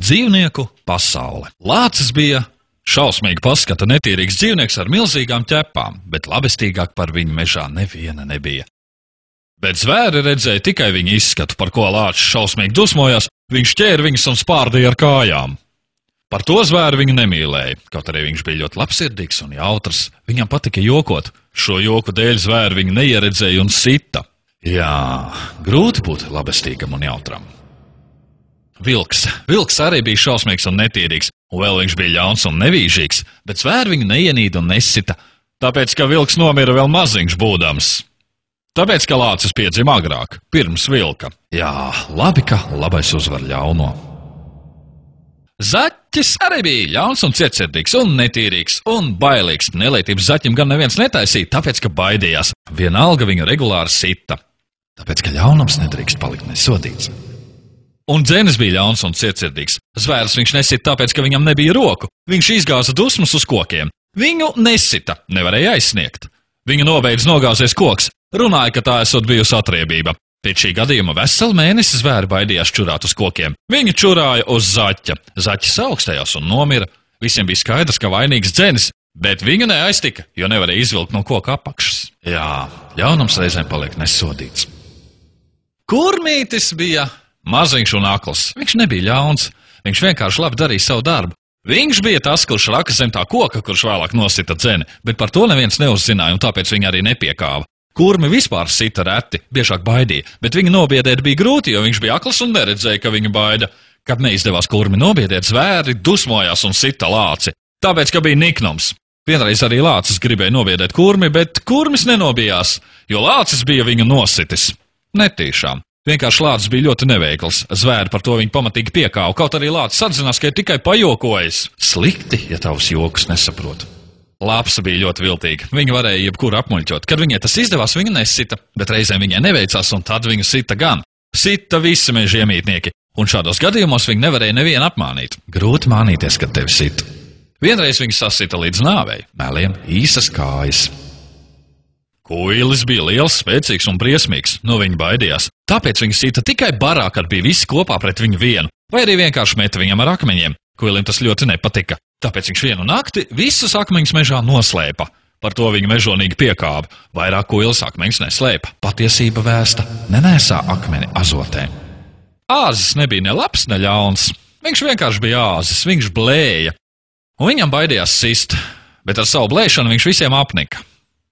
Dzīvnieku pasaule. Lācis bija šausmīgi paskata netīrīgs dzīvnieks ar milzīgām ķepām, bet labestīgāk par viņu mežā neviena nebija. Bet zvēri redzēja tikai viņa izskatu, par ko lācis šausmīgi dusmojās, viņš ķēra viņus un spārdīja ar kājām. Par to zvēri viņu nemīlēja, kaut arī viņš bija ļoti labsirdīgs un jautrs. Viņam patika jokot. Šo joku dēļ zvēri viņu neieredzēja un sita. Jā, grūti būt labestīgam un jautram. Vilks arī bija šausmīgs un netīrīgs, un vēl viņš bija ļauns un nevīžīgs, bet zvēri viņu neienīda un nesita, tāpēc, ka vilks nomira vēl maziņš būdams. Tāpēc, ka lācis piedzima agrāk, pirms vilka. Jā, labi, ka labais uzvar ļauno. Zaķis arī bija ļauns un cietsirdīgs un netīrīgs un bailīgs. Nelietības zaķim gan neviens netaisīja, tāpēc, ka baidījās. Vienalga viņu regulāri sita, tāpēc, ka ļaunums nedrīkst palikt nesodīts. Un dzenis bija ļauns un cietsirdīgs. Zvērs viņš nesita tāpēc, ka viņam nebija roku. Viņš izgāza dusmas uz kokiem. Viņu nesita, nevarēja aizsniegt. Viņu nobeidz nogāzies koks, runāja, ka tā esot bijusi atriebība. Pēc šī gadījuma veselu mēnesi zvēri baidījās čurāt uz kokiem. Viņi čurāja uz zaķa. Zaķis augstējās un nomira. Visiem bija skaidrs, ka vainīgs dzenis, bet viņu neaiztika, jo nevarēja izvilkt no koka apakšas. Jā, ļaunums reizēm paliek nesodīts. Kurmītis bija maziņš un akls. Viņš nebija ļauns. Viņš vienkārši labi darīja savu darbu. Viņš bija tas, kurš raka zem tā koka, kurš vēlāk nosita dzeni, bet par to neviens neuzzināja, un tāpēc viņa arī nepiekāva. Kurmi vispār sita reti, biežāk baidīja, bet viņu nobiedēt bija grūti, jo viņš bija akls un neredzēja, ka viņu baida. Kad neizdevās kurmi nobiedēt, zvēri dusmojās un sita lāci, tāpēc, ka bija niknums. Vienreiz arī lācis gribēja nobiedēt kurmi, bet kurmis nenobijās, jo lācis bija viņu nositis. Netīšām. Vienkārši lācis bija ļoti neveikls, zvēri par to viņu pamatīgi piekāva, kaut arī lācis atzinās, ka ir tikai pajokojis. Slikti, ja tavus jokus nesaprot. Lapsa bija ļoti viltīga. Viņa varēja jebkuru apmuļķot. Kad viņai tas izdevās, viņa nesita, bet reizēm viņai neveicās, un tad viņu sita gan. Sita visi meža iemītnieki, un šādos gadījumos viņa nevarēja nevienu apmānīt. Grūti mānīties, kad tevi sita. Vienreiz viņa sasita līdz nāvei, meliem īsas kājas. Kuilis bija liels, spēcīgs un briesmīgs, no viņa baidījās. Tāpēc viņa sita tikai barā, kad bija visi kopā pret viņu vienu, vai arī vienkārši meta viņam ar akmeņiem. Kuilim tas ļoti nepatika. Tāpēc viņš vienu nakti visus akmeņus mežā noslēpa. Par to viņa mežonīgi piekāva. Vairāk kuilis akmeņus neslēpa. Patiesība vēsta nenēsā akmeni azotē. Āzis nebija ne labs, ne ļauns. Viņš vienkārši bija āzis, viņš blēja. Un viņam baidījās sist, bet ar savu blēšanu viņš visiem apnika.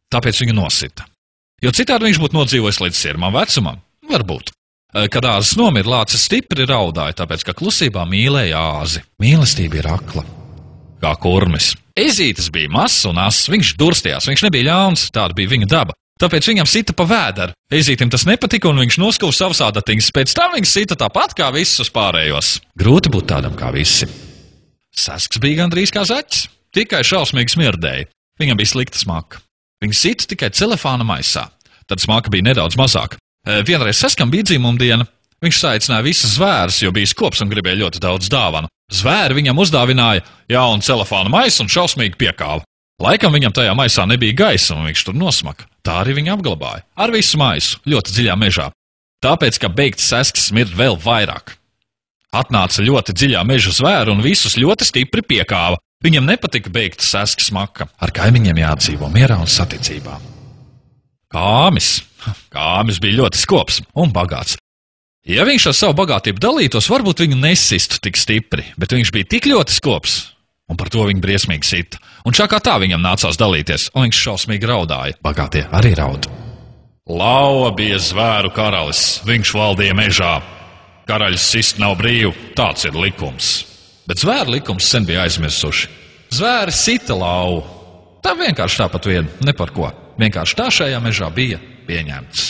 Tāpēc viņu nosita. Jo citādi viņš būtu nodzīvojis līdz sirmam vecumam. Varbūt. Kad āzis nomira, lācis stipri raudāja, tāpēc, ka klusībā mīlēja āzi. Mīlestība ir akla. Kā kurmis. Ezītis bija mazs un ass, viņš durstījās, viņš nebija ļauns, tāda bija viņa daba. Tāpēc viņam sita pa vēderu. Ezītim tas nepatika un viņš noskuva savas ādatiņas, pēc tam viņš sita tāpat kā visus pārējos. Grūti būt tādam kā visi. Sasks bija gandrīz kā zaķis, tikai šausmīgi smirdēja. Viņam bija slikta smaka. Viņš sita tikai celofāna maisā, tad smaka bija nedaudz mazāka. Vienreiz Saskam bija dzimumdiena. Viņš saicināja visus zvērus, jo bija skops un gribēja ļoti daudz dāvanu. Zvēri viņam uzdāvināja jaunu celofāna maisu un šausmīgi piekāva. Laikam viņam tajā maisā nebija gaisa, un viņš tur nosmaka. Tā arī viņa apglabāja. Ar visu maisu, ļoti dziļā mežā. Tāpēc, ka beigts Sasks smird vēl vairāk. Atnāca ļoti dziļā meža zvēru un visus ļoti stipri piekāva. Viņam nepatika beigts Sasks smaka. Ar kaimiņiem jādzīvo mierā un saticībā. Kāmis bija ļoti skops un bagāts. Ja viņš ar savu bagātību dalītos, varbūt viņu nesistu tik stipri, bet viņš bija tik ļoti skops, un par to viņu briesmīgi sita. Un šā kā tā viņam nācās dalīties, un viņš šausmīgi raudāja. Bagātie arī raud. Lauva bija zvēru karalis, viņš valdīja mežā. Karaļus sist nav brīvu, tāds ir likums. Bet zvēru likums sen bija aizmirsuši. Zvēri sita lauvu. Tā vienkārši tāpat vien, ne par ko. Vienkārši tā šajā mežā bija pieņemts.